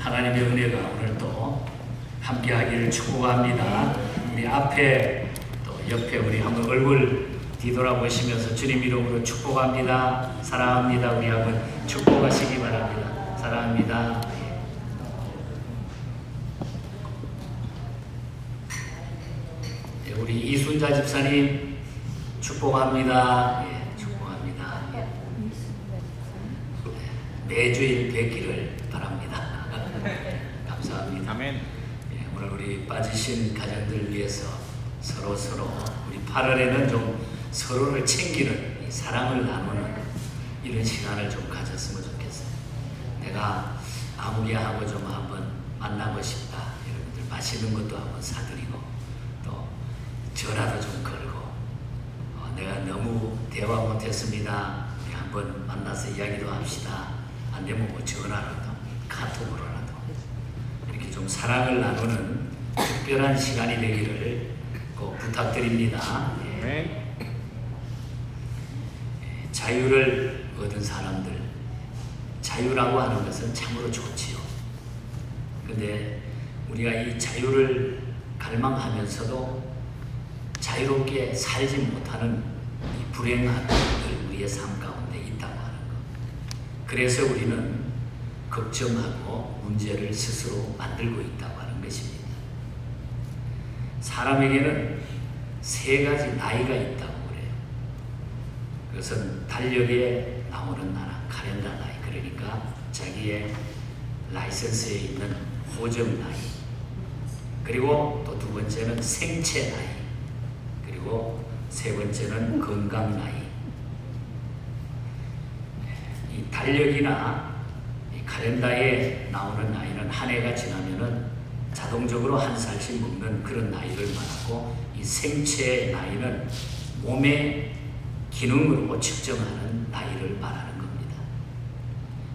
하나님의 은혜가 오늘 또 함께하기를 축복합니다. 우리 앞에 또 옆에 우리 한번 얼굴 뒤돌아보시면서 주님 이름으로 축복합니다. 사랑합니다. 우리 한번 축복하시기 바랍니다. 사랑합니다. 우리 이순자 집사님 축복합니다. 축복합니다. 매주일 뵙기를 바랍니다. 감사합니다. 아멘. 오늘 우리 빠지신 가정들 위해서 서로 우리 8월에는 좀 서로를 챙기는 사랑을 나누는 이런 시간을 좀 가졌으면 좋겠어요. 내가 아무개하고 좀 한번 만나고 싶다. 여러분들 맛있는 것도 한번 사드리고 또 전화도 좀 걸고 내가 너무 대화 못했습니다. 우리 한번 만나서 이야기도 합시다. 안 되면 뭐 전화라도 카톡으로라도 이렇게 좀 사랑을 나누는 특별한 시간이 되기를 꼭 부탁드립니다. 자유를 얻은 사람들, 자유라고 하는 것은 참으로 좋지요. 근데 우리가 이 자유를 갈망하면서도 자유롭게 살지 못하는 이 불행한 것들 우리의 삶 가운데 있다고 하는 것. 그래서 우리는 걱정하고 문제를 스스로 만들고 있다고 하는 것입니다. 사람에게는 세 가지 나이가 있다고 그래요. 그것은 달력에 나오는 나라, 칼렌더 나이, 그러니까 자기의 라이선스에 있는 호적 나이, 그리고 또 두 번째는 생체 나이, 그리고 세 번째는 건강 나이. 이 달력이나 이 칼렌더에 나오는 나이는 한 해가 지나면은 자동적으로 한 살씩 먹는 그런 나이를 말하고, 이 생체 나이는 몸의 기능으로 측정하는 나이를 말하는 겁니다.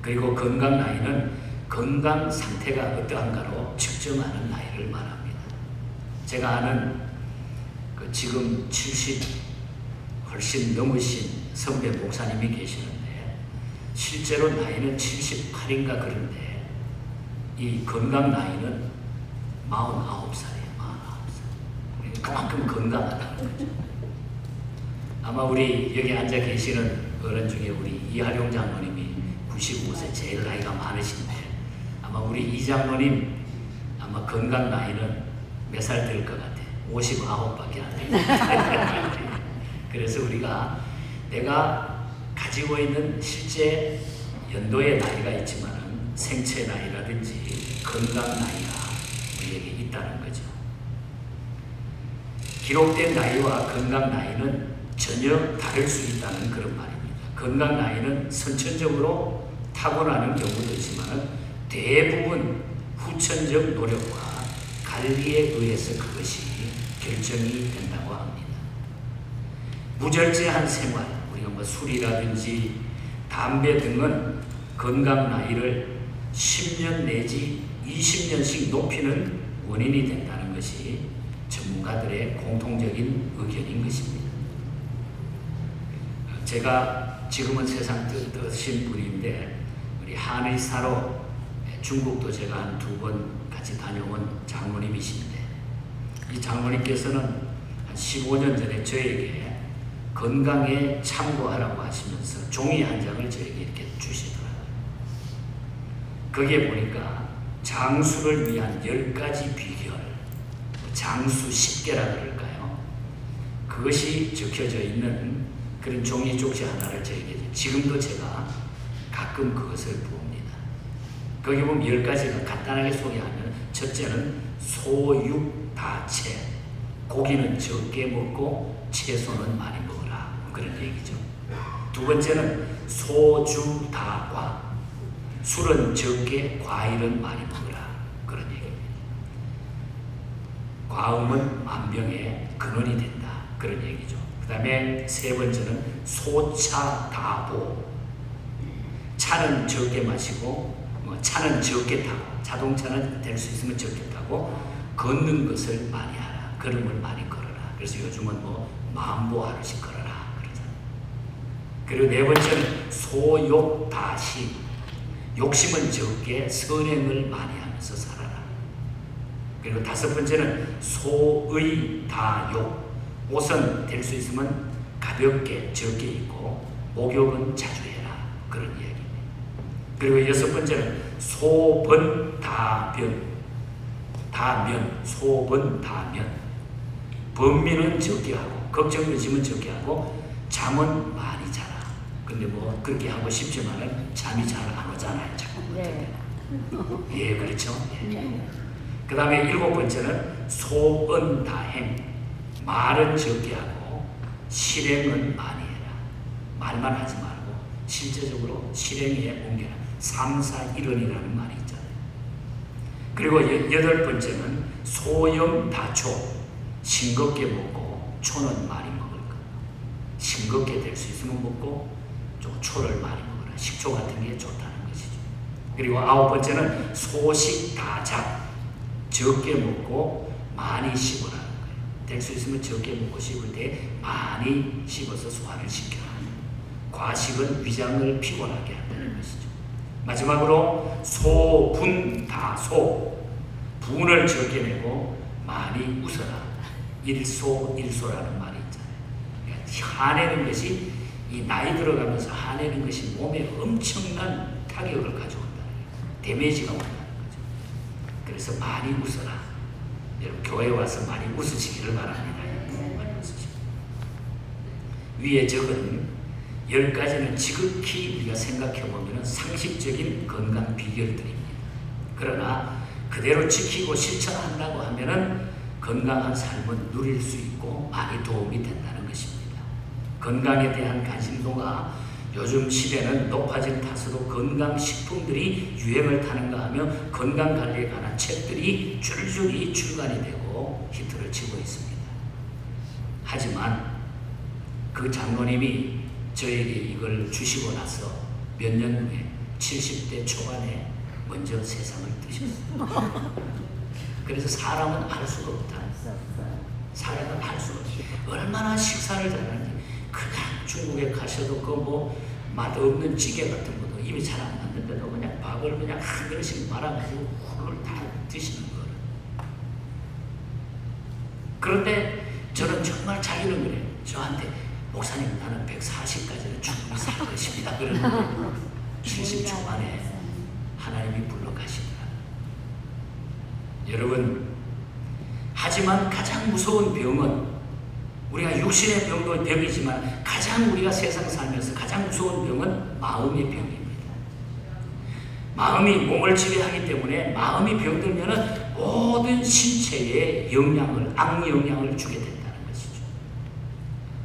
그리고 건강 나이는 건강 상태가 어떠한가로 측정하는 나이를 말합니다. 제가 아는 지금 70 훨씬 넘으신 선배 목사님이 계시는데 실제로 나이는 78인가 그런데 이 건강 나이는 49살이에요. 49살. 그만큼 건강하다는 거죠. 아마 우리 여기 앉아 계시는 어른 중에 우리 이하룡 장로님이 95세 제일 나이가 많으신데 아마 우리 이 장로님 아마 건강 나이는 몇 살 될 것 같아요. 59밖에 안 돼요. 그래서 우리가 내가 가지고 있는 실제 연도의 나이가 있지만 생체 나이라든지 건강 나이가 우리에게 있다는 거죠. 기록된 나이와 건강 나이는 전혀 다를 수 있다는 그런 말입니다. 건강 나이는 선천적으로 타고나는 경우도 있지만 대부분 후천적 노력과 관리에 의해서 그것이 결정이 된다고 합니다. 무절제한 생활, 우리가 뭐 술이라든지 담배 등은 건강 나이를 10년 내지 20년씩 높이는 원인이 된다는 것이 전문가들의 공통적인 의견인 것입니다. 제가 지금은 세상 뜻신 분인데 우리 한의사로 중국도 제가 한 2번 같이 다녀온 장로님이신데 이 장로님께서는 한 15년 전에 저에게 건강에 참고하라고 하시면서 종이 한 장을 저에게 이렇게 주시더라고요. 거기에 보니까 장수를 위한 10가지 비결, 장수 10개라 그럴까요? 그것이 적혀져 있는 그런 종이 쪽지 하나를 저에게, 지금도 제가 가끔 그것을 봅니다. 거기 보면 10가지가 간단하게 소개하면, 첫째는 소육다채, 고기는 적게 먹고 채소는 많이 먹어라, 그런 얘기죠. 두 번째는 소주다과, 술은 적게 과일은 많이 먹어라, 그런 얘기입니다. 과음은 만병의 근원이 된다, 그런 얘기죠. 그 다음에 세 번째는 소차다보, 차는 적게 마시고 차는 적게 타고, 자동차는 될 수 있으면 적게 타고, 걷는 것을 많이 하라, 걸음을 많이 걸어라. 그래서 요즘은 뭐 만보 하루씩 걸어라 그러잖아요. 그리고 네 번째는 소욕다시, 욕심은 적게 선행을 많이 하면서 살아라. 그리고 5번째는 소의 다욕. 옷은 될 수 있으면 가볍게 적게 입고 목욕은 자주 해라. 그런 이야기입니다. 그리고 6번째는 소번다변. 다면, 소번다면. 번민은 적게 하고 걱정 의심은 적게 하고 잠은 많이 자라. 근데 뭐 그렇게 하고 싶지만은 잠이 잘 안 오잖아요. 자꾸. 네. 예, 그렇죠. 예. 그 다음에 7번째는 소언다행. 말은 적게 하고 실행은 많이 해라. 말만 하지 말고 실제적으로 실행에 옮겨라. 3, 4, 1원이라는 말이 있잖아요. 그리고 8번째는 소염다초. 싱겁게 먹고 초는 많이 먹을 것. 싱겁게 될 수 있으면 먹고 좀 초를 많이 먹어라. 식초 같은 게 좋다는 것이죠. 그리고 9번째는 소식다작. 적게 먹고 많이 씹으라는 거예요. 될 수 있으면 적게 먹고 씹을 때 많이 씹어서 소화를 시켜라. 과식은 위장을 피곤하게 한다는 것이죠. 마지막으로 소분다소. 분을 적게 내고 많이 웃어라. 일소라는 말이 있잖아요. 그러니까 화내는 것이 이 나이 들어가면서 화내는 것이 몸에 엄청난 타격을 가져온다는 거예요. 데미지가 온다는 거죠. 그래서 많이 웃어라. 여러분 교회 와서 많이 웃으시기를 바랍니다. 많이 웃으시고. 위에 적은 10가지는 지극히 우리가 생각해보면 상식적인 건강 비결들입니다. 그러나 그대로 지키고 실천한다고 하면은 건강한 삶은 누릴 수 있고 많이 도움이 된다는 것입니다. 건강에 대한 관심도가 요즘 시대는 높아진 탓으로 건강식품들이 유행을 타는가 하며 건강관리에 관한 책들이 줄줄이 출간이 되고 히트를 치고 있습니다. 하지만 그 장로님이 저에게 이걸 주시고 나서 몇 년 후에 70대 초반에 먼저 세상을 뜨셨습니다. 그래서 사람은 알 수가 없다. 사람은 알 수가 없다. 얼마나 식사를 잘하는지. 그냥 중국에 가셔도 그 뭐 맛없는 찌개 같은 것도 입이 잘 안 맞는데도 그냥 밥을 그냥 한 그릇씩 말아가지고 훌훌 다 드시는 거예요. 그런데 저는 정말 자기는 그래요. 저한테 목사님 나는 140까지는 충분히 살 것입니다. 그러는데 70 초반에 하나님이 불러가시더라. 여러분, 하지만 가장 무서운 병은 우리가 육신의 병도 병이지만 가장 우리가 세상 살면서 가장 무서운 병은 마음의 병입니다. 마음이 몸을 지배하기 때문에 마음이 병들면은 모든 신체에 악영향을 주게 된다는 것이죠.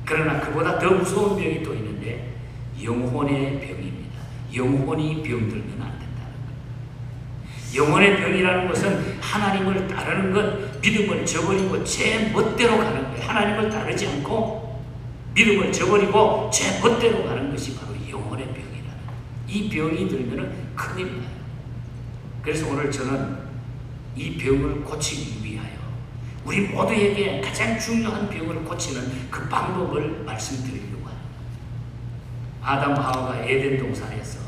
그러나 그보다 더 무서운 병이 또 있는데 영혼의 병입니다. 영혼이 병들면 안 된다는 거예요. 영혼의 병이라는 것은 하나님을 따르는 것, 믿음을 저버리고 제 멋대로 가는 거예요. 하나님을 따르지 않고 믿음을 저버리고 제 멋대로 가는 것이 바로 영혼의 병이라는 거예요. 이 병이 들면 큰일 나요. 그래서 오늘 저는 이 병을 고치기 위하여 우리 모두에게 가장 중요한 병을 고치는 그 방법을 말씀드리려고 합니다. 아담 하와가 에덴 동산에서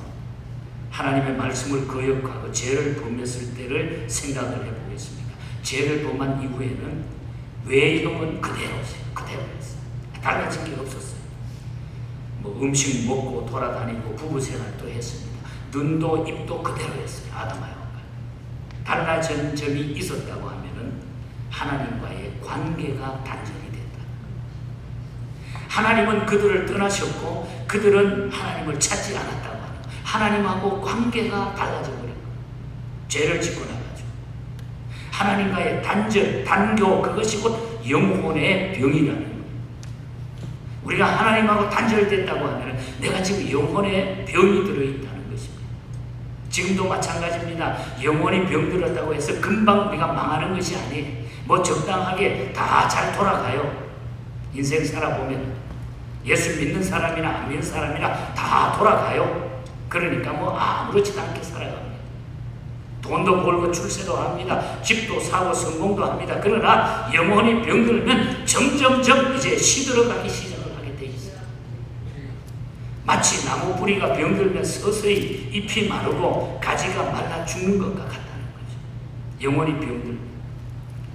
하나님의 말씀을 거역하고 죄를 범했을 때를 생각을 해보겠습니다. 죄를 범한 이후에는 외형은 그대로였어요. 달라진 게 없었어요. 뭐 음식 먹고 돌아다니고 부부생활도 했습니다. 눈도 입도 그대로였어요. 아담 하와가. 달라진 점이 있었다고 하면은 하나님과의 관계가 단절이 됐다. 하나님은 그들을 떠나셨고 그들은 하나님을 찾지 않았다고 하는 거예요. 하나님하고 관계가 달라져 버린 거예요. 죄를 짓고 나가죠. 하나님과의 단절, 단교, 그것이 곧 영혼의 병이라는 거예요. 우리가 하나님하고 단절됐다고 하면 내가 지금 영혼의 병이 들어있다는 것입니다. 지금도 마찬가지입니다. 영혼이 병들었다고 해서 금방 우리가 망하는 것이 아니에요. 뭐 적당하게 다 잘 돌아가요. 인생 살아보면 예수 믿는 사람이나 안 믿는 사람이나 다 돌아가요. 그러니까 뭐 아무렇지도 않게 살아갑니다. 돈도 벌고 출세도 합니다. 집도 사고 성공도 합니다. 그러나 영혼이 병들면 점점점 이제 시들어가기 시작을 하게 돼 있어요. 마치 나무 뿌리가 병들면 서서히 잎이 마르고 가지가 말라 죽는 것과 같다는 거죠. 영혼이 병들고.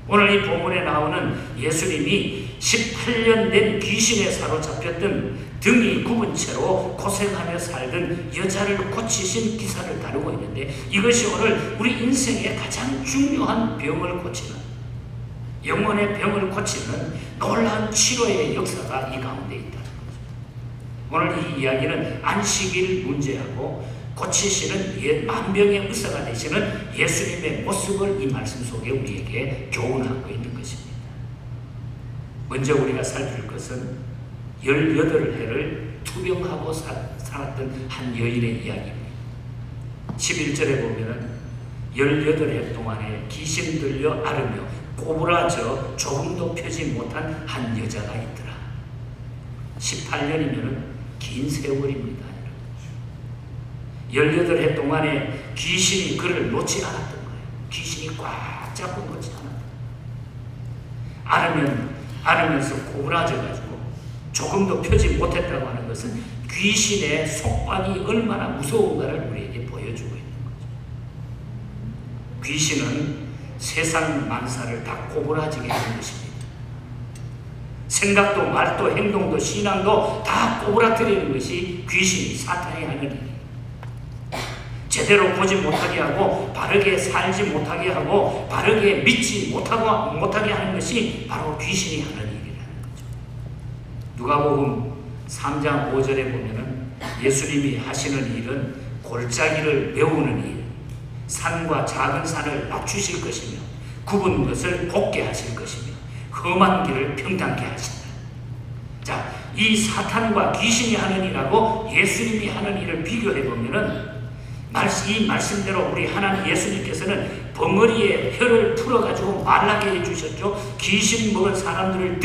오늘 이 본문에 나오는 예수님이 18년 된 귀신에 사로잡혔던 등이 굽은 채로 고생하며 살던 여자를 고치신 기사를 다루고 있는데, 이것이 오늘 우리 인생의 가장 중요한 병을 고치는, 영혼의 병을 고치는 놀라운 치료의 역사가 이 가운데 있다는 거죠. 오늘 이 이야기는 안식일 문제하고 고치시는 만병의 의사가 되시는 예수님의 모습을 이 말씀 속에 우리에게 교훈하고 있는 것입니다. 먼저 우리가 살필 것은 18해를 투병하고 살았던 한 여인의 이야기입니다. 11절에 보면 18해 동안에 귀신 들려 앓으며 꼬부라져 조금도 펴지 못한 한 여자가 있더라. 18년이면 긴 세월입니다. 18해 동안에 귀신이 그를 놓지 않았던 거예요. 귀신이 꽉 잡고 놓지 않았던. 앓으면서 꼬부라져가지고 조금도 펴지 못했다고 하는 것은 귀신의 속박이 얼마나 무서운가를 우리에게 보여주고 있는 거죠. 귀신은 세상 만사를 다 꼬부라지게 하는 것입니다. 생각도 말도 행동도 신앙도 다 꼬부라뜨리는 것이 귀신이 사탄이 하는 일이에요. 제대로 보지 못하게 하고 바르게 살지 못하게 하고 바르게 믿지 못하게 하는 것이 바로 귀신이 하는 일이라는 거죠. 누가복음 3장 5절에 보면은 예수님이 하시는 일은 골짜기를 메우는 일, 산과 작은 산을 낮추실 것이며 굽은 것을 곱게 하실 것이며 험한 길을 평탄케 하신다. 자, 이 사탄과 귀신이 하는 일하고 예수님이 하는 일을 비교해 보면은 이 말씀대로 우리 하나님 예수님께서는 벙어리에 혀를 풀어가지고 말라게 해주셨죠. 귀신 먹은 사람들을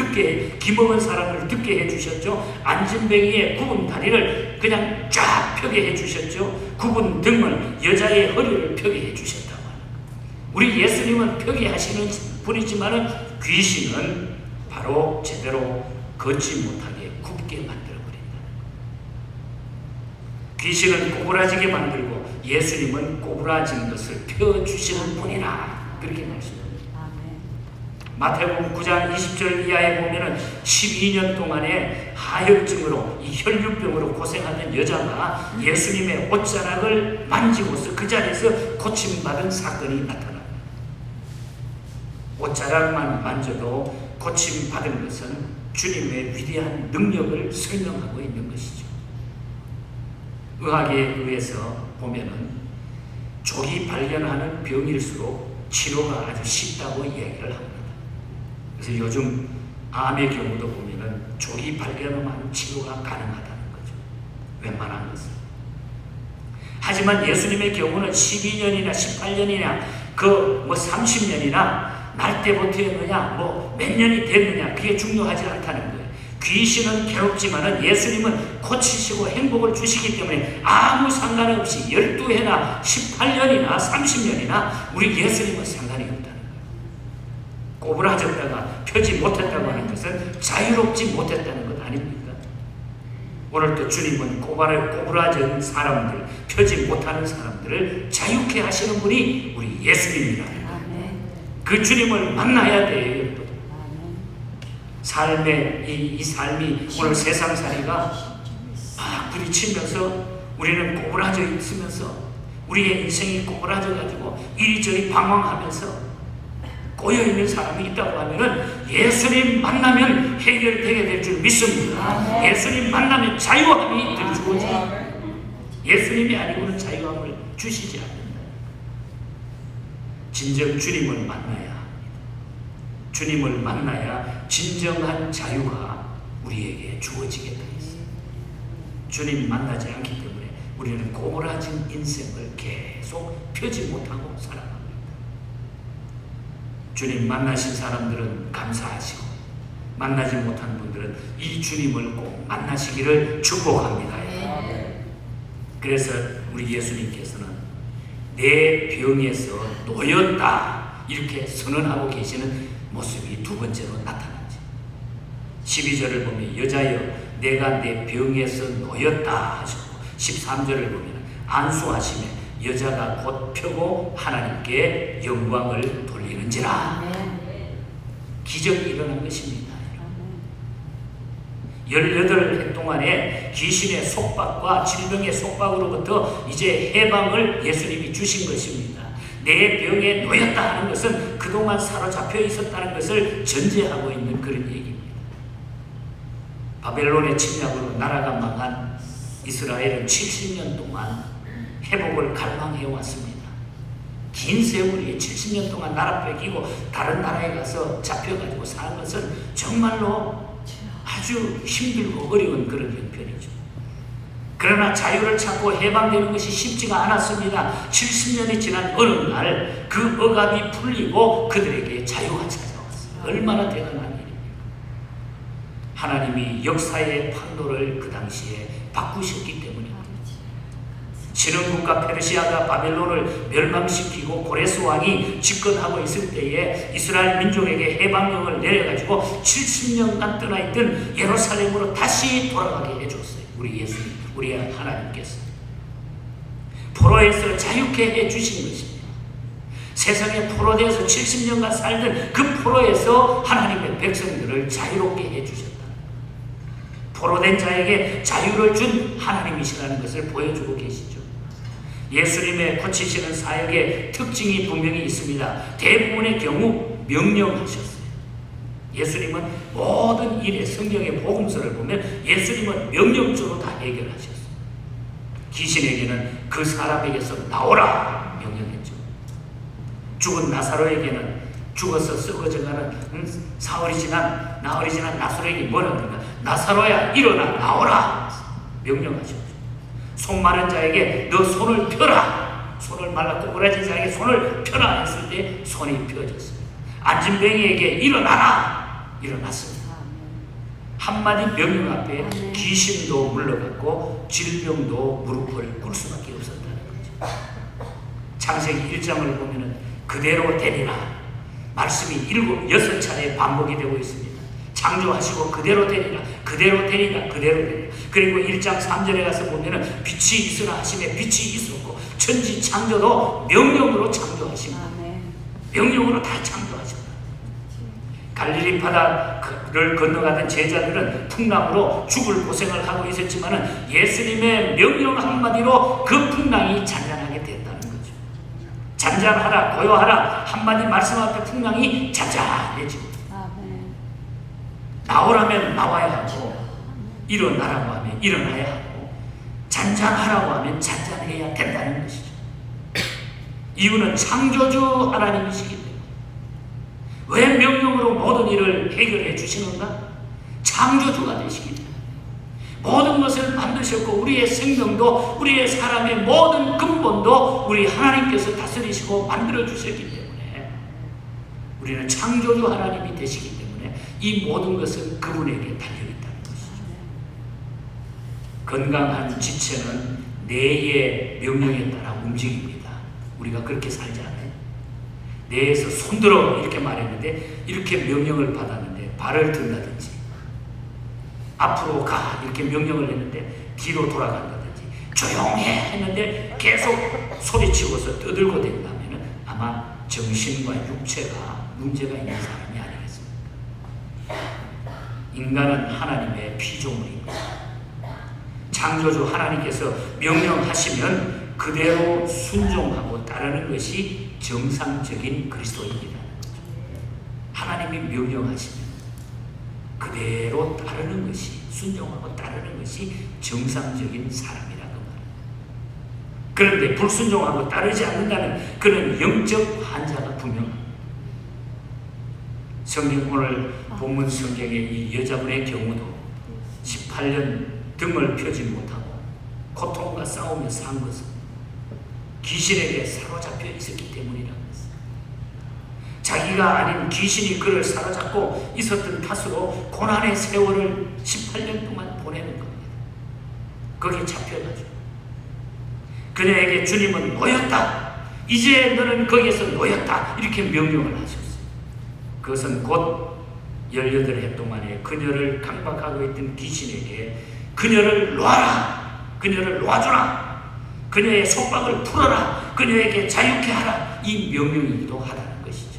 기먹은 사람을 듣게 해주셨죠. 안진뱅이의 굽은 다리를 그냥 쫙 펴게 해주셨죠. 굽은 등을 여자의 허리를 펴게 해주셨다고 하는 거예요. 우리 예수님은 펴게 하시는 분이지만 귀신은 바로 제대로 걷지 못하게 굽게 만들어버린다. 귀신은 꼬부라지게 만들고 예수님은 꼬부라진 것을 펴주시는 분이라, 그렇게 말씀합니다. 마태복음 9장 20절 이하에 보면은 12년 동안에 하혈증으로 이 혈류병으로 고생하던 여자가 예수님의 옷자락을 만지고서 그 자리에서 고침받은 사건이 나타납니다. 옷자락만 만져도 고침받은 것은 주님의 위대한 능력을 설명하고 있는 것이죠. 의학에 의해서 보면은 조기 발견하는 병일수록 치료가 아주 쉽다고 이야기를 합니다. 그래서 요즘 암의 경우도 보면은 조기 발견하면 치료가 가능하다는 거죠. 웬만한 것은. 하지만 예수님의 경우는 12년이나 18년이나 30년이나 날 때부터였느냐 몇 년이 됐느냐 그게 중요하지 않다는 거예요. 귀신은 괴롭지만은 예수님은 고치시고 행복을 주시기 때문에 아무 상관없이 12해나 18년이나 30년이나 우리 예수님은 상관이 없다는 거예요. 꼬부라졌다가 펴지 못했다고 하는 것은 자유롭지 못했다는 것 아닙니까? 오늘도 주님은 꼬부라진 사람들, 펴지 못하는 사람들을 자유케 하시는 분이 우리 예수님이라. 그 주님을 만나야 돼요. 삶의 이 삶이 오늘 세상살이가 막 부딪히면서 우리는 꼬부라져 있으면서 우리의 인생이 꼬부라져 가지고 이리저리 방황하면서 꼬여있는 사람이 있다고 하면은 예수님 만나면 해결되게 될 줄 믿습니다. 예수님 만나면 자유함이 주어집니다. 예수님이 아니고는 자유함을 주시지 않는다. 진정 주님을 만나야 합니다. 주님을 만나야 진정한 자유가 우리에게 주어지게 되어 있습니다. 주님 만나지 않기 때문에 우리는 꼬부라진 인생을 계속 펴지 못하고 살아갑니다. 주님 만나신 사람들은 감사하시고 만나지 못한 분들은 이 주님을 꼭 만나시기를 축복합니다. 그래서 우리 예수님께서는 내 병에서 놓였다 이렇게 선언하고 계시는 모습이 두 번째로 나타나죠. 12절을 보면 여자여 내가 내 병에서 놓였다 하셨고 13절을 보면 안수하시며 여자가 곧 펴고 하나님께 영광을 돌리는지라. 기적이 일어난 것입니다. 18해 동안에 귀신의 속박과 질병의 속박으로부터 이제 해방을 예수님이 주신 것입니다. 내 병에 놓였다 하는 것은 그동안 사로잡혀 있었다는 것을 전제하고 있는 그런 얘기입니다. 바벨론의 침략으로 나라가 망한 이스라엘은 70년 동안 회복을 갈망해 왔습니다. 긴 세월이 70년 동안 나라 뺏기고 다른 나라에 가서 잡혀가지고 사는 것은 정말로 아주 힘들고 어려운 그런 형편이죠. 그러나 자유를 찾고 해방되는 것이 쉽지가 않았습니다. 70년이 지난 어느 날 그 억압이 풀리고 그들에게 자유가 찾아왔어요. 얼마나 대단한 일입니까? 하나님이 역사의 판도를 그 당시에 바꾸셨기 때문입니다. 신흥국가 페르시아가 바벨론을 멸망시키고 고레스 왕이 집권하고 있을 때에 이스라엘 민족에게 해방령을 내려가지고 70년간 떠나있던 예루살렘으로 다시 돌아가게 해줬어요. 우리 예수님, 우리 하나님께서 포로에서 자유케 해주신 것입니다. 세상에 포로되어서 70년간 살던 그 포로에서 하나님의 백성들을 자유롭게 해주셨다. 포로된 자에게 자유를 준 하나님이시라는 것을 보여주고 계시죠. 예수님의 고치시는 사역의 특징이 분명히 있습니다. 대부분의 경우 명령하셨어요. 예수님은 모든 일에 성경의 복음서를 보면 예수님은 명령조로 다 해결하셨어요. 귀신에게는 그 사람에게서 나오라 명령했죠. 죽은 나사로에게는 죽어서 썩어져가는 사흘이 지난 나흘이 지난 나사로에게 뭐라 그러니까 나사로야 일어나 나오라 명령하셨죠. 속 마른 자에게 너 손을 펴라. 손을 말라 꼬부라진 자에게 손을 펴라 했을 때 손이 펴졌어요. 앉은 뱅이에게 일어나라. 일어났습니다. 한마디 명령 앞에 귀신도 물러갔고 질병도 무릎을 꿇을 수밖에 없었다는 거죠. 창세기 1장을 보면은 그대로 되리라. 말씀이 6차례 반복이 되고 있습니다. 창조하시고 그대로 되리라, 그대로 되리라, 그대로 되리라. 그리고 1장 3절에 가서 보면은 빛이 있으라 하시며 빛이 있었고 천지 창조도 명령으로 창조하십니다. 명령으로 다 창조하셨다. 갈릴리 바다를 건너가던 제자들은 풍랑으로 죽을 고생을 하고 있었지만은 예수님의 명령 한마디로 그 풍랑이 잔잔하게 됐다는 거죠. 잔잔하라, 고요하라 한마디 말씀 앞에 풍랑이 잔잔해지고 나오라면 나와야 하고 일어나라고 하면 일어나야 하고 잔잔하라고 하면 잔잔해야 된다는 것이죠. 이유는 창조주 하나님이시기 때문에. 왜 명령으로 모든 일을 해결해 주시는가? 창조주가 되시기 때문에. 모든 것을 만드셨고 우리의 생명도 우리의 사람의 모든 근본도 우리 하나님께서 다스리시고 만들어 주셨기 때문에 우리는 창조주 하나님이 되시기 때문에 이 모든 것은 그분에게 달려있다는 것이죠. 건강한 지체는 뇌의 명령에 따라 움직입니다. 우리가 그렇게 살지 않아요? 뇌에서 손들어 이렇게 말했는데 이렇게 명령을 받았는데 발을 든다든지 앞으로 가 이렇게 명령을 했는데 뒤로 돌아간다든지 조용해 했는데 계속 소리치고서 떠들고 된다면 아마 정신과 육체가 문제가 있는 사람이 아니겠습니까? 인간은 하나님의 피조물입니다. 창조주 하나님께서 명령하시면 그대로 순종하고 따르는 것이 정상적인 그리스도인이다. 하나님이 명령하시면 그대로 따르는 것이 순종하고 따르는 것이 정상적인 사람이라고 말합니다. 그런데 불순종하고 따르지 않는다면 그는 영적 환자가 분명합니다. 성경 오늘 본문 성경의 이 여자분의 경우도 18년 등을 펴지 못하고 고통과 싸우며 산 것은 귀신에게 사로잡혀 있었기 때문이라는 것입니다. 자기가 아닌 귀신이 그를 사로잡고 있었던 탓으로 고난의 세월을 18년 동안 보내는 겁니다. 거기에 잡혀가지고 그녀에게 주님은 놓였다. 이제 너는 거기에서 놓였다. 이렇게 명령을 하셨어요. 그것은 곧 18해 동안에 그녀를 강박하고 있던 귀신에게 그녀를 놓아라, 그녀를 놓아주라, 그녀의 속박을 풀어라, 그녀에게 자유케 하라, 이 명령이기도 하다는 것이죠.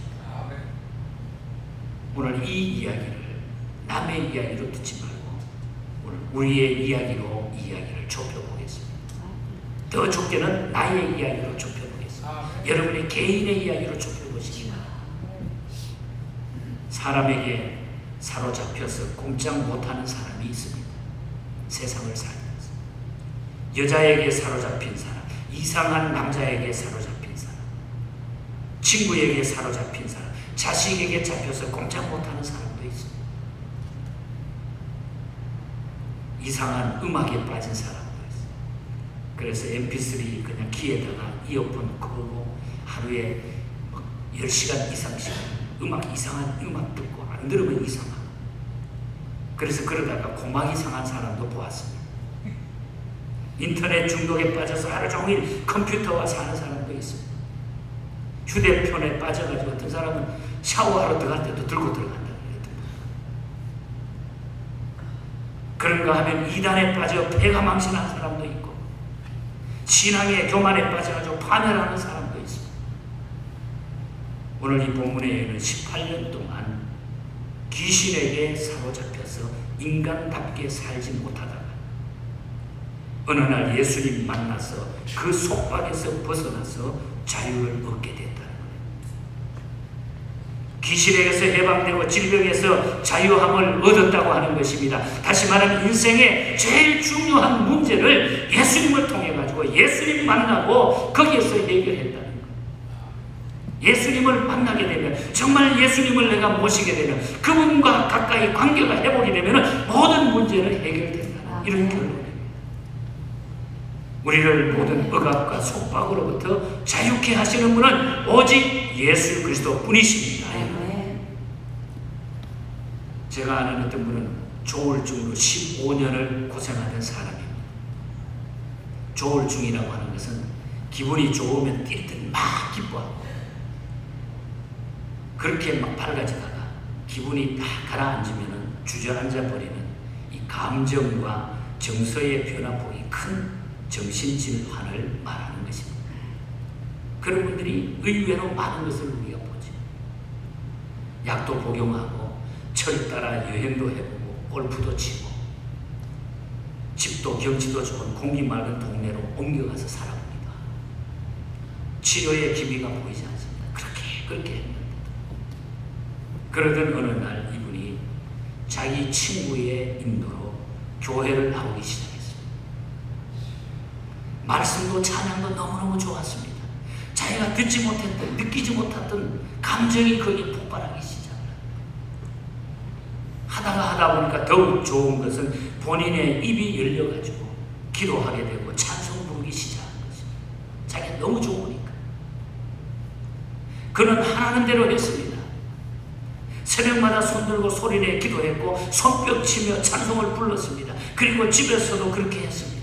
오늘 이 이야기를 남의 이야기로 듣지 말고 오늘 우리의 이야기로 이야기를 좁혀보겠습니다. 더 좁게는 나의 이야기로 좁혀보겠습니다. 여러분의 개인의 이야기로 좁혀보시기 바랍니다. 사람에게 사로잡혀서 꼼짝 못하는 사람이 있습니다. 세상을 살면서 여자에게 사로잡힌 사람, 이상한 남자에게 사로잡힌 사람, 친구에게 사로잡힌 사람, 자식에게 잡혀서 꼼짝 못하는 사람도 있습니다. 이상한 음악에 빠진 사람도 있어요. 그래서 mp3 그냥 귀에다가 이어폰 걸고 하루에 10시간 이상씩 이상한 음악 듣고 안 들으면 이상하고, 그래서 그러다가 고막이 상한 사람도 보았습니다. 인터넷 중독에 빠져서 하루 종일 컴퓨터와 사는 사람도 있습니다. 휴대폰에 빠져가지고 어떤 사람은 샤워하러 들어갈 때도 들고 들어간다 그랬더니, 그런가 하면 이단에 빠져 폐가 망신한 사람도 있고, 신앙의 교만에 빠져가지고 파멸하는 사람도 있습니다. 오늘 이 본문에는 18년 동안 귀신에게 사로잡혀서 인간답게 살지 못하다가 어느 날 예수님 만나서 그 속박에서 벗어나서 자유를 얻게 됐다는 거예요. 귀신에게서 해방되고 질병에서 자유함을 얻었다고 하는 것입니다. 다시 말하면 인생의 제일 중요한 문제를 예수님을 통해 가지고 예수님 만나고 거기에서 해결했다는 거예요. 예수님을 만나게 되면, 정말 예수님을 내가 모시게 되면, 그분과 가까이 관계가 회복이 되면 모든 문제는 해결된다는 이런 결론입니다. 우리를 모든 억압과 속박으로부터 자유케 하시는 분은 오직 예수 그리스도 뿐이십니다. 제가 아는 어떤 분은 조울증으로 15년을 고생하던 사람입니다. 조울증이라고 하는 것은 기분이 좋으면 뛸 때 막 기뻐하고, 그렇게 막 밝아지다가 기분이 딱 가라앉으면 주저앉아 버리는 이 감정과 정서의 변화폭이 큰 정신질환을 말하는 것입니다. 그런 분들이 의외로 많은 것을 우리가 보죠. 약도 복용하고 철 따라 여행도 해보고 골프도 치고 집도 경치도 좋은 공기 맑은 동네로 옮겨가서 살아봅니다. 치료의 기미가 보이지 않습니다. 그렇게 했는데, 그러던 어느 날 이분이 자기 친구의 인도로 교회를 나오기 시작했습니다. 말씀도 찬양도 너무너무 좋았습니다. 자기가 듣지 못했던, 느끼지 못했던 감정이 거기에 폭발하기 시작합니다. 하다 보니까 더욱 좋은 것은 본인의 입이 열려가지고 기도하게 되고 찬송 부르기 시작한 것입니다. 자기가 너무 좋으니까. 그는 하라는 대로 했습니다. 새벽마다 손들고 소리내 기도했고 손뼉 치며 찬송을 불렀습니다. 그리고 집에서도 그렇게 했습니다.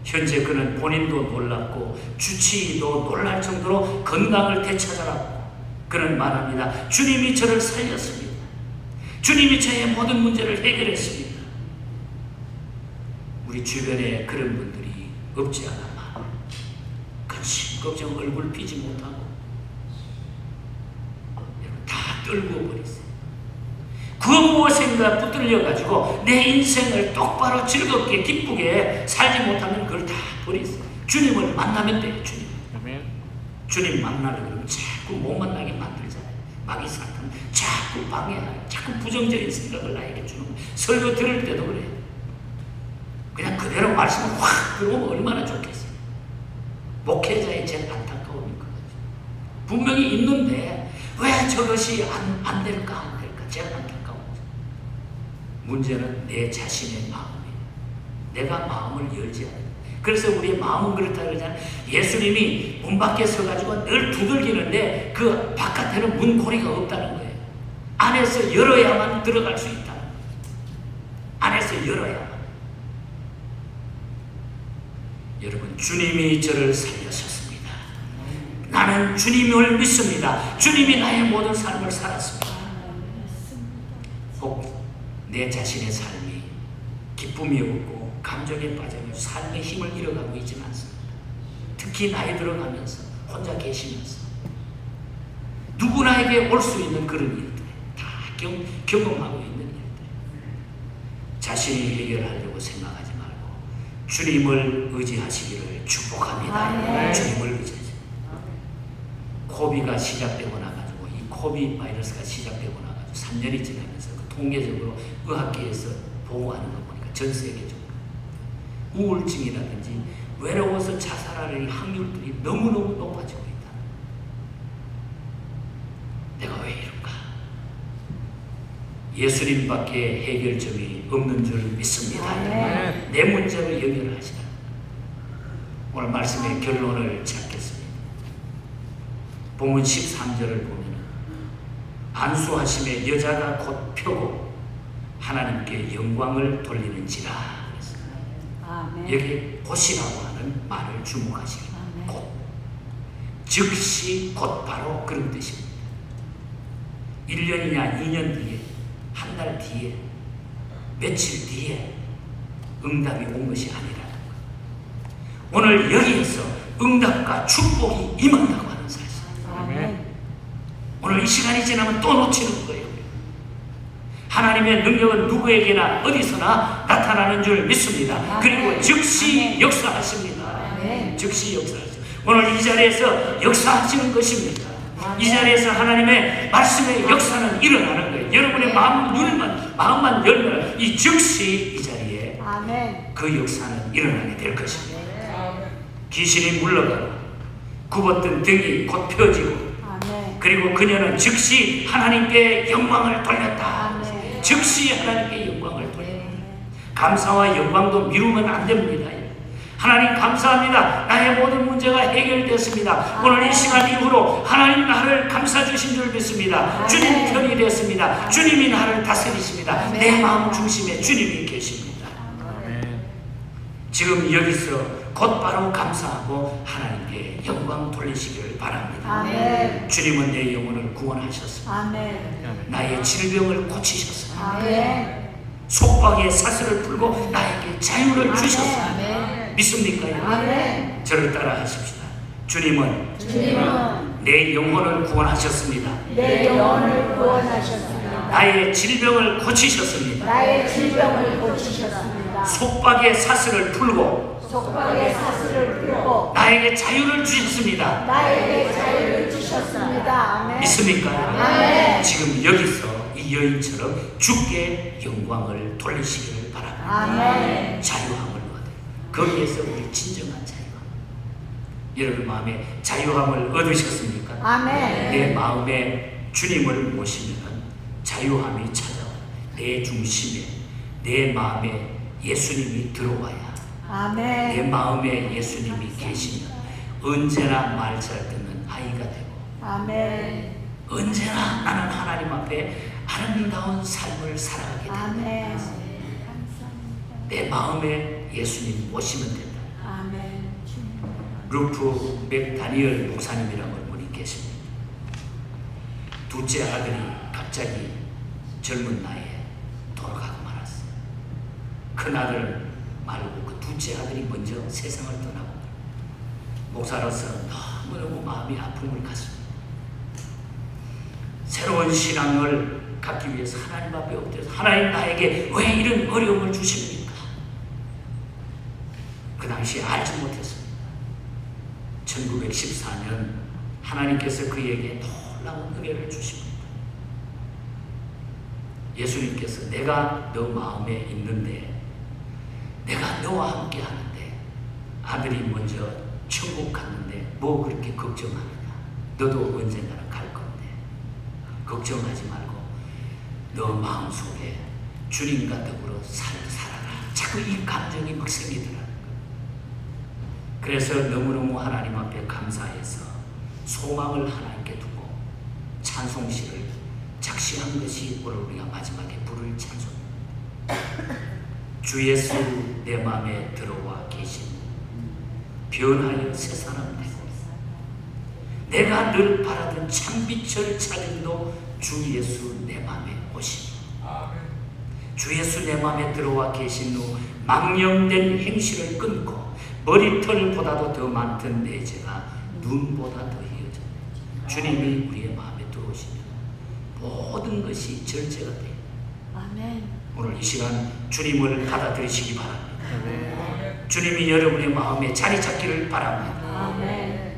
현재 그는 본인도 놀랐고 주치의도 놀랄 정도로 건강을 되찾아라고 그는 말합니다. 주님이 저를 살렸습니다. 주님이 저의 모든 문제를 해결했습니다. 우리 주변에 그런 분들이 없지 않아 많아. 근심 걱정 얼굴 피지 못하고 다 떨고 버렸어요. 그 무엇인가 붙들려가지고 내 인생을 똑바로 즐겁게 기쁘게 살지 못하면 그걸 다 버렸어요. 주님을 만나면 돼요. 주님 만나려 그러면 자꾸 못 만나게 만들잖아요. 마귀 사탄 자꾸 방해하고 자꾸 부정적인 생각을 나에게 주는 거예요. 설교 들을 때도 그래요. 그냥 그대로 말씀을 확 들어오면 얼마나 좋겠어요. 목회자의 제일 안타까움이 그거죠. 분명히 있는데 왜 저것이 안 될까 제일 안타까운 거죠. 문제는 내 자신의 마음이에요. 내가 마음을 열지 않아요. 그래서 우리의 마음은 그렇다 그러잖아요. 예수님이 문 밖에 서가지고 늘 두들기는데 그 바깥에는 문고리가 없다는 거예요. 안에서 열어야만 들어갈 수 있다는 거예요. 안에서 열어야만. 여러분, 주님이 저를 살려셨습니다. 나는 주님을 믿습니다. 주님이 나의 모든 삶을 살았습니다. 내 자신의 삶이 기쁨이 없고 감정에 빠져서 삶의 힘을 잃어가고 있지는 않습니다. 특히 나이 들어가면서 혼자 계시면서 누구나에게 올 수 있는 그런 일들, 다 경험하고 있는 일들, 자신이 해결하려고 생각하지 말고 주님을 의지하시기를 축복합니다. 주님을 의지하세요. 코비가 시작되고 나가지고 이 코비 바이러스가 시작되고 나가지고 3년이 지나면서 그 통계적으로 의학계에서 보고하는 거 보니까 전 세계적으로 우울증이라든지 외로워서 자살하는 확률들이 너무너무 높아지고 있다. 내가 왜 이런가? 예수님밖에 해결점이 없는 줄 믿습니다. 내 문제를 해결하시라. 오늘 말씀의 결론을 찾겠습니다. 본문 13절을 보면 안수하심에 여자가 곧 펴고 하나님께 영광을 돌리는지라. 여기 곧이라고 하는 말을 주목하시기 바랍니다. 곧, 즉시 곧바로 그런 뜻입니다. 1년이냐 2년 뒤에, 한 달 뒤에, 며칠 뒤에 응답이 온 것이 아니라는 것. 오늘 여기에서 응답과 축복이 임한다고 하는 사실. 오늘 이 시간이 지나면 또 놓치는 거예요. 하나님의 능력은 누구에게나 어디서나 나타나는 줄 믿습니다. 그리고 즉시 역사하십니다. 즉시 역사하십니다. 오늘 이 자리에서 역사하시는 것입니다. 이 자리에서 하나님의 말씀의 역사는 일어나는 거예요. 여러분의 마음만 열면 이 즉시 이 자리에 그 역사는 일어나게 될 것입니다. 귀신이 물러가고 굽었던 등이 곧 펴지고 그리고 그녀는 즉시 하나님께 영광을 돌렸다. 즉시 하나님께 영광을 돌렸다. 감사와 영광도 미루면 안 됩니다. 하나님 감사합니다. 나의 모든 문제가 해결되었습니다. 오늘 이 시간 이후로 하나님 나를 감사 주신 줄 믿습니다. 주님 편이 되었습니다. 주님이 나를 다스리십니다. 내 마음 중심에 주님이 계십니다. 지금 여기서 곧바로 감사하고 하나님께 영광 돌리시기를 바랍니다. 주님은 내 영혼을 구원하셨습니다. 나의 질병을 고치셨습니다. 속박의 사슬을 풀고 나에게 자유를 주셨습니다. 믿습니까? 저를 따라 하십시다. 주님은 내 영혼을 구원하셨습니다. 나의 질병을 고치셨습니다. 속박의 사슬을 풀고 나에게 자유를 주셨습니다. 믿습니까? 지금 여기서 이 여인처럼 주께 영광을 돌리시기를 바랍니다. 자유함을 거기에서 우리 진정한 자유함. 여러분 마음에 자유함을 얻으셨습니까? 내 마음에 주님을 모시면 자유함이 찾아와. 내 중심에, 내 마음에 예수님이 들어와야 내 마음에 예수님이 계시면 언제나 말 잘 듣는 아이가 되고 언제나 나는 하나님 앞에 아름다운 삶을 살아가게 됩니다. 내 마음에 예수님 오시면 된다. 루프 맥다니엘 목사님이라는 분이 계십니다. 둘째 아들이 갑자기 젊은 나이에 돌아가고 말았어요. 큰 아들 말고 그 둘째 아들이 먼저 세상을 떠나고 목사로서 너무너무 마음이 아픔을 갖습니다. 새로운 신앙을 갖기 위해서 하나님 앞에 엎드려서 하나님 나에게 왜 이런 어려움을 주십니까? 그 당시에 알지 못했습니다. 1914년 하나님께서 그에게 놀라운 은혜를 주십니다. 예수님께서 내가 너 마음에 있는데 내가 너와 함께 하는데 아들이 먼저 천국 갔는데 뭐 그렇게 걱정하느냐. 너도 언젠가는 갈 건데 걱정하지 말고 너 마음속에 주님과 더불어 살아라. 자꾸 이 감정이 막 생기더라고요. 그래서 너무너무 하나님 앞에 감사해서 소망을 하나님께 두고 찬송시를 작시한 것이 오늘 우리가 마지막에 부를 찬송입니다. 주 예수 내 마음에 들어와 계신 변하여 새 사람 되고 내가 늘 바라던 참빛을 찾음도 주 예수 내 마음에 오시니 주 예수 내 마음에 들어와 계신 후 망령된 행실을 끊고 머리털보다도 더 많던 내 죄가 눈보다 더 희어져. 주님이 우리의 마음에 들어오시면 모든 것이 절제가 돼요. 아멘. 오늘 이 시간 주님을 받아들이시기 바랍니다. 주님이 여러분의 마음에 자리 잡기를 바랍니다. 아멘.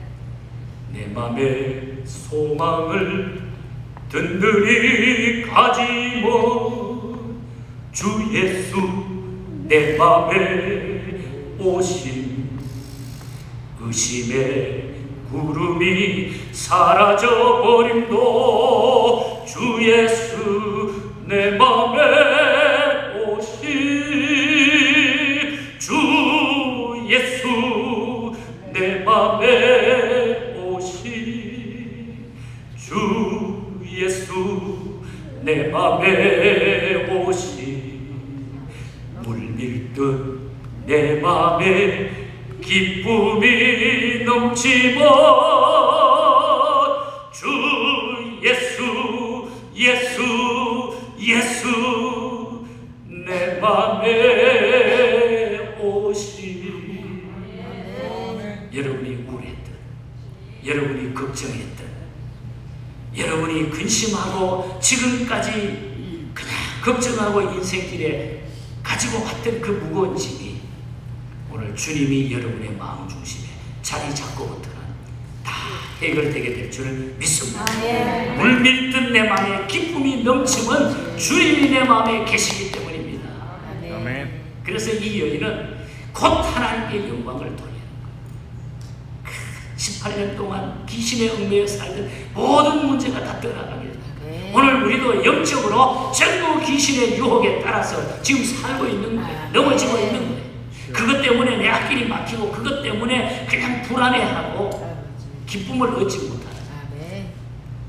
내 맘에 소망을 든든히 가지고 주 예수 내 맘에 오신 의심의 구름이 사라져버림도 주 예수 내 맘에 오신 주 예수 내 맘에 오신 주 예수 내 맘에 오신 물밀듯 내 맘에 기쁨이 넘치면 주 예수 예수 예수 내 맘에 오신 여러분이 우울했던 여러분이 걱정했던 여러분이 근심하고 지금까지 그냥 걱정하고 인생길에 가지고 왔던 그 무거운 짐이 오늘 주님이 여러분의 마음 중심에 자리 잡고부터는 다 해결되게 될 줄 믿습니다. 물밀듯 내 마음에 기쁨이 넘치면 주님이 내 마음에 계시기 때문입니다. 아멘. 그래서 이 여인은 곧 하나님께 영광을 돌리는 거예요. 18년 동안 귀신에 얽매여 살던 모든 문제가 다 떠나가게 됩니다. 오늘 우리도 영적으로 전부 귀신의 유혹에 따라서 지금 살고 있는 거예요. 넘어지고 있는 거예요. 그것 때문에 내 앞길이 막히고 그것 때문에 그냥 불안해하고 기쁨을 얻지 못하는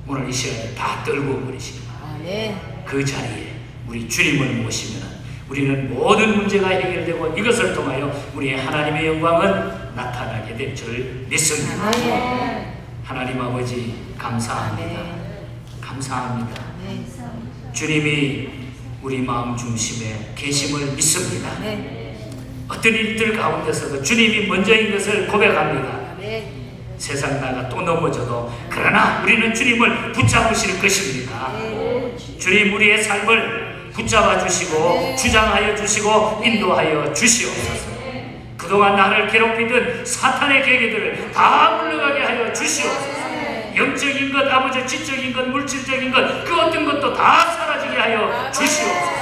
오늘 이 시간에 다 떨고 버리시기 바랍니다. 그 자리에 우리 주님을 모시면 우리는 모든 문제가 해결되고 이것을 통하여 우리의 하나님의 영광은 나타나게 될 줄 믿습니다. 하나님 아버지 감사합니다. 감사합니다. 주님이 우리 마음 중심에 계심을 믿습니다. 어떤 일들 가운데서도 주님이 먼저인 것을 고백합니다. 세상 나가 또 넘어져도 그러나 우리는 주님을 붙잡으실 것입니다. 주님 우리의 삶을 붙잡아 주시고 주장하여 주시고 인도하여 주시옵소서. 그동안 나를 괴롭히던 사탄의 계계들을 다 물러가게 하여 주시옵소서. 영적인 것, 아버지 지적인 것, 물질적인 것, 그 어떤 것도 다 사라지게 하여 주시옵소서.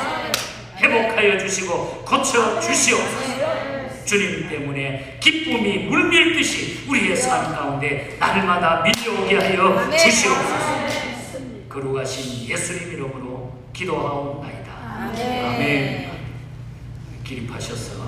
회복하여 주시고 고쳐 주시옵소서. 주님 때문에 기쁨이 물밀듯이 우리의 삶 가운데 날마다 밀려오게 하여 주시옵소서. 거룩하신 예수님 이름으로 기도하옵나이다. 아멘. 기립하셔서